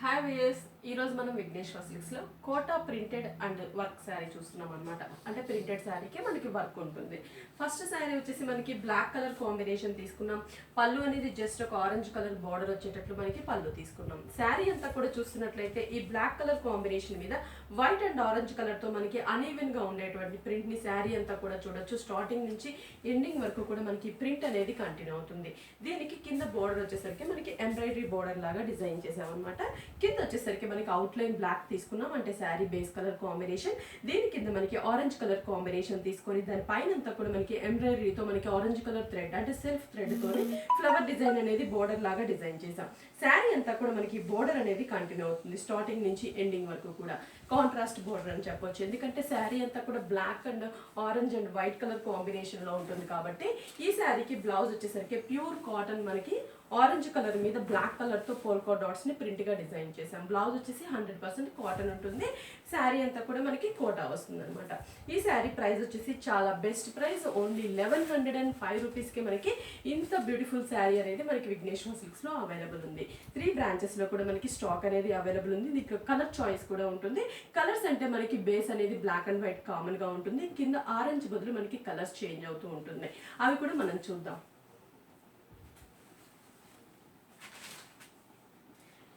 Hi viewers, ఈరోజు మనం విఘ్నేశ్వర సిల్క్స్లో Kota printed and work sari చూస్తున్నాం అనమాట. అంటే ప్రింటెడ్ శారీకి మనకి వర్క్ ఉంటుంది. ఫస్ట్ శారీ వచ్చేసి మనకి బ్లాక్ కలర్ కాంబినేషన్ తీసుకున్నాం. పళ్ళు అనేది జస్ట్ ఒక ఆరెంజ్ కలర్ బార్డర్ వచ్చేటట్లు మనకి పళ్ళు తీసుకున్నాం. శారీ అంతా కూడా చూస్తున్నట్లయితే ఈ బ్లాక్ కలర్ కాంబినేషన్ మీద వైట్ అండ్ ఆరెంజ్ కలర్తో మనకి అన్ఈవెన్ గా ఉండేటువంటి ప్రింట్ని శారీ అంతా కూడా చూడొచ్చు. స్టార్టింగ్ నుంచి ఎండింగ్ వరకు కూడా మనకి ప్రింట్ అనేది కంటిన్యూ అవుతుంది. దీనికి కింద బోర్డర్ వచ్చేసరికి మనకి ఎంబ్రాయిడరీ బోర్డర్ లాగా డిజైన్ చేసామన్నమాట. కింద వచ్చేసరికి మనకి అవుట్లైన్ బ్లాక్ తీసుకున్నాం, అంటే శారీ బేస్ కలర్ కాంబినేషన్. దీని కింద మనకి ఆరెంజ్ కలర్ కాంబినేషన్ తీసుకొని దాని పైన అంతా కూడా మనకి ఎంబ్రాయిడరీతో మనకి ఆరెంజ్ కలర్ థ్రెడ్ అంటే సెల్ఫ్ థ్రెడ్ తోని ఫ్లవర్ డిజైన్ అనేది బోర్డర్ లాగా డిజైన్ చేసాం. శారీ అంతా కూడా మనకి బోర్డర్ అనేది కంటిన్యూ అవుతుంది స్టార్టింగ్ నుంచి ఎండింగ్ వరకు కూడా. కాంట్రాస్ట్ బోర్డర్ అని చెప్పొచ్చు, ఎందుకంటే శారీ అంతా కూడా black and orange and white colour combination లో ఉంటుంది కాబట్టి. ఈ శారీకి బ్లౌజ్ వచ్చేసరికి ప్యూర్ కాటన్ మనకి ఆరెంజ్ కలర్ మీద బ్లాక్ కలర్ తో పోల్కా డాట్స్ ని ప్రింట్ గా డిజైన్ చేసాం. బ్లౌజ్ వచ్చేసి 100% కాటన్ ఉంటుంది. శారీ అంతా కూడా మనకి కోటా వస్తుంది అనమాట. ఈ శారీ ప్రైస్ వచ్చేసి చాలా బెస్ట్ ప్రైస్, ఓన్లీ 1105 రూపీస్ కి మనకి ఇంత బ్యూటిఫుల్ శారీ అనేది మనకి విఘ్నేశ్వర సిల్క్స్ లో అవైలబుల్ ఉంది. 3 బ్రాంచెస్ లో కూడా మనకి స్టాక్ అనేది అవైలబుల్ ఉంది. దీనికి కలర్ చాయిస్ కూడా ఉంటుంది. కలర్స్ అంటే మనకి బేస్ అనేది బ్లాక్ అండ్ వైట్ కామన్ గా ఉంటుంది. కింద ఆరెంజ్ బదులు మనకి కలర్స్ చేంజ్ అవుతూ ఉంటుంది. అవి కూడా మనం చూద్దాం.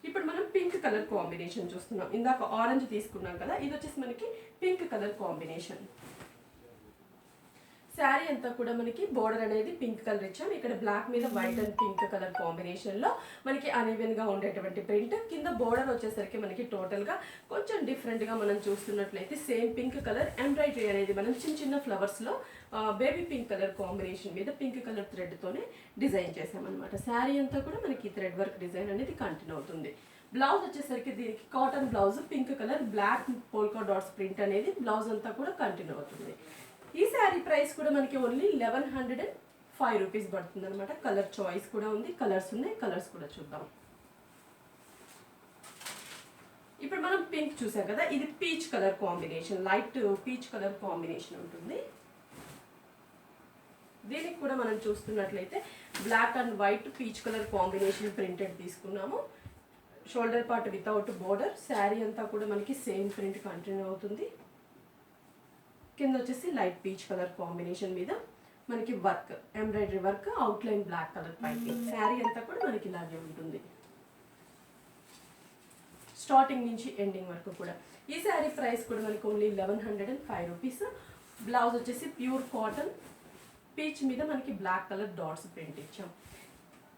ఇప్పుడు మనం పింక్ కలర్ కాంబినేషన్ చూస్తున్నాం. ఇందాక ఆరెంజ్ తీసుకున్నాం కదా, ఇది వచ్చేసి మనకి పింక్ కలర్ కాంబినేషన్. శారీ అంతా కూడా మనకి బోర్డర్ అనేది పింక్ కలర్ ఇచ్చాం. ఇక్కడ బ్లాక్ మీద white and pink colour combination లో మనకి అన్ఈవెన్ గా ఉండేటువంటి ప్రింట్. కింద బోర్డర్ వచ్చేసరికి మనకి టోటల్ గా కొంచెం డిఫరెంట్ గా మనం చూస్తున్నట్లయితే సేమ్ పింక్ కలర్ ఎంబ్రాయిడరీ అనేది మనం చిన్న చిన్న ఫ్లవర్స్ లో బేబీ పింక్ కలర్ కాంబినేషన్ మీద పింక్ కలర్ థ్రెడ్ తోనే డిజైన్ చేసామన్నమాట. శారీ అంతా కూడా మనకి థ్రెడ్ వర్క్ డిజైన్ అనేది కంటిన్యూ అవుతుంది. బ్లౌజ్ వచ్చేసరికి దీనికి cotton blouse pink colour black polka dots print అనేది బ్లౌజ్ అంతా కూడా కంటిన్యూ అవుతుంది. ఈ శారీ ప్రైస్ కూడా మనకి ఓన్లీ 1105 రూపీస్ పడుతుంది అనమాట. కలర్ చాయిస్ కూడా ఉంది, కలర్స్ ఉన్నాయి, కలర్స్ కూడా చూద్దాం. ఇప్పుడు మనం పింక్ చూసాం కదా, ఇది peach colour combination, light peach colour combination ఉంటుంది. దీనికి కూడా మనం చూస్తున్నట్లయితే black and white peach colour combination printed తీసుకున్నాము. Shoulder part without border. Sari అంతా కూడా మనకి సేమ్ ప్రింట్ కంటిన్యూ అవుతుంది. కింద వచ్చేసి లైట్ పీచ్ కలర్ కాంబినేషన్ మీద మనకి work embroidery work, outline black colour piping. Sari అంతా కూడా మనకి ఇలాగే ఉంటుంది స్టార్టింగ్ నుంచి ఎండింగ్ వరకు కూడా. ఈ శారీ ప్రైస్ కూడా మనకి ఓన్లీ 1105 రూపీస్. బ్లౌజ్ వచ్చేసి ప్యూర్ కాటన్ పీచ్ మీద మనకి బ్లాక్ కలర్ డాట్స్ ప్రింట్ ఇచ్చాం.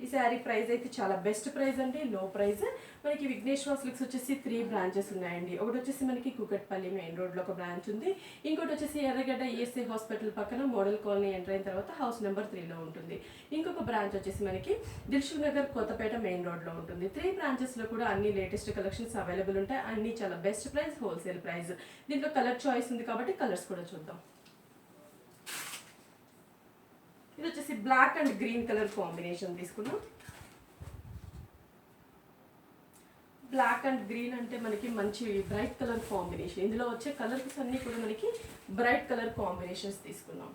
ఈ శారీ ప్రైస్ అయితే చాలా బెస్ట్ ప్రైస్ అండి, లో ప్రైస్. మనకి విఘ్నేశ్వర సిల్క్స్ వచ్చేసి 3 బ్రాంచెస్ ఉన్నాయండి. ఒకటి వచ్చేసి మనకి కూకట్పల్లి మెయిన్ రోడ్లో ఒక బ్రాంచ్ ఉంది. ఇంకోటి వచ్చేసి ఎర్రగడ్డ ఈఎస్ఐ హాస్పిటల్ పక్కన మోడల్ కాలనీ ఎంటర్ అయిన తర్వాత హౌస్ నెంబర్ 3లో ఉంటుంది. ఇంకొక బ్రాంచ్ వచ్చేసి మనకి దిల్షుక్ నగర్ కొత్తపేట మెయిన్ రోడ్లో ఉంటుంది. 3 బ్రాంచెస్లో కూడా అన్ని లేటెస్ట్ కలెక్షన్స్ అవైలబుల్ ఉంటాయి. అన్ని చాలా బెస్ట్ ప్రైస్, హోల్సేల్ ప్రైస్. దీంట్లో కలర్ చాయిస్ ఉంది కాబట్టి కలర్స్ కూడా చూద్దాం. ఇది వచ్చేసి black and green colour combination తీసుకున్నాం. బ్లాక్ అండ్ గ్రీన్ అంటే మనకి మంచి బ్రైట్ కలర్ కాంబినేషన్. ఇందులో వచ్చే కలర్స్ అన్ని కూడా మనకి బ్రైట్ కలర్ కాంబినేషన్స్ తీసుకున్నాం.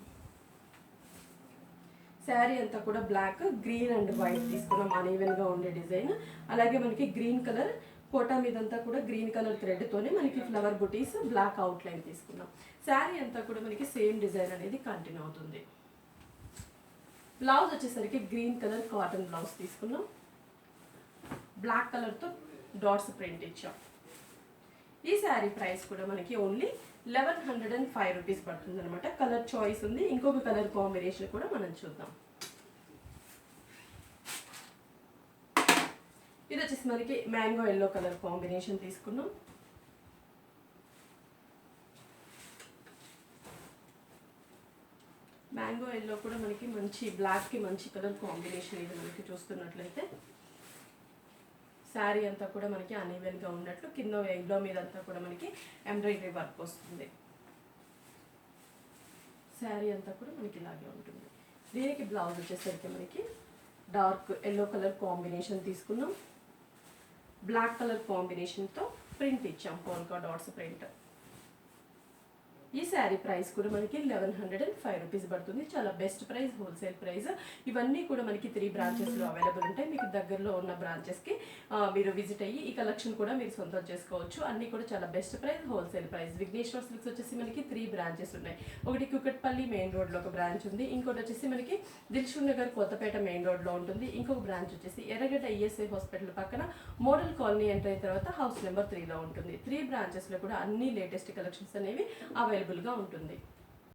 శారీ అంతా కూడా బ్లాక్, గ్రీన్ అండ్ వైట్ తీసుకున్నాం, అన్ఈవెన్ గా ఉండే డిజైన్. అలాగే మనకి గ్రీన్ కలర్ కోటా మీదంతా కూడా గ్రీన్ కలర్ థ్రెడ్ తోనే మనకి ఫ్లవర్ బుటీస్, బ్లాక్ అవుట్ లైన్ తీసుకున్నాం. శారీ అంతా కూడా మనకి సేమ్ డిజైన్ అనేది కంటిన్యూ అవుతుంది. బ్లౌజ్ వచ్చేసరికి గ్రీన్ కలర్ కాటన్ బ్లౌజ్ తీసుకున్నాం. బ్లాక్ కలర్తో డాట్స్ ప్రింట్ ఇచ్చాం. ఈ శారీ ప్రైస్ కూడా మనకి ఓన్లీ 1105 రూపీస్ పడుతుంది అనమాట. కలర్ చాయిస్ ఉంది. ఇంకొక కలర్ కాంబినేషన్ కూడా మనం చూద్దాం. ఇది వచ్చేసి మనకి మ్యాంగో ఎల్లో కలర్ కాంబినేషన్ తీసుకున్నాం. మ్యాంగో ఎల్లో కూడా మనకి మంచి బ్లాక్కి మంచి కలర్ కాంబినేషన్. ఇది మనకి చూస్తున్నట్లయితే శారీ అంతా కూడా మనకి అన్ఈవెన్గా ఉన్నట్లు కింద ఎల్లో మీద అంతా కూడా మనకి ఎంబ్రాయిడరీ వర్క్ వస్తుంది. శారీ అంతా కూడా మనకి ఇలాగే ఉంటుంది. దీనికి బ్లౌజ్ వచ్చేసరికి మనకి డార్క్ ఎల్లో కలర్ కాంబినేషన్ తీసుకున్నాం. బ్లాక్ కలర్ కాంబినేషన్తో ప్రింట్ ఇచ్చాం, పోల్కా డాట్స్ ప్రింట్. ఈ శారీ ప్రైస్ కూడా మనకి 1105 రూపీస్ పడుతుంది. చాలా బెస్ట్ ప్రైస్, హోల్సేల్ ప్రైస్. ఇవన్నీ కూడా మనకి 3 బ్రాంచెస్లో అవైలబుల్ ఉంటాయి. మీకు దగ్గరలో ఉన్న బ్రాంచెస్కి మీరు విజిట్ అయ్యి ఈ కలెక్షన్ కూడా మీరు సొంతం చేసుకోవచ్చు. అన్నీ కూడా చాలా best price, wholesale price. Vighneshwara Silks వచ్చేసి మనకి 3 బ్రాంచెస్ ఉన్నాయి. ఒకటి కుకట్పల్లి మెయిన్ రోడ్లో ఒక బ్రాంచ్ ఉంది. ఇంకోటి వచ్చేసి మనకి దిల్షుక్ నగర్ కొత్తపేట మెయిన్ రోడ్లో ఉంటుంది. ఇంకొక బ్రాంచ్ వచ్చేసి ఎర్రగడ్డ ఈఎస్ఐ హాస్పిటల్ పక్కన మోడల్ కాలనీ ఎంటర్ అయిన తర్వాత హౌస్ నెంబర్ 3లో ఉంటుంది. 3 బ్రాంచెస్లో కూడా అన్ని లేటెస్ట్ కలెక్షన్స్ అనేవి అవైలబుల్గా ఉంటుంది.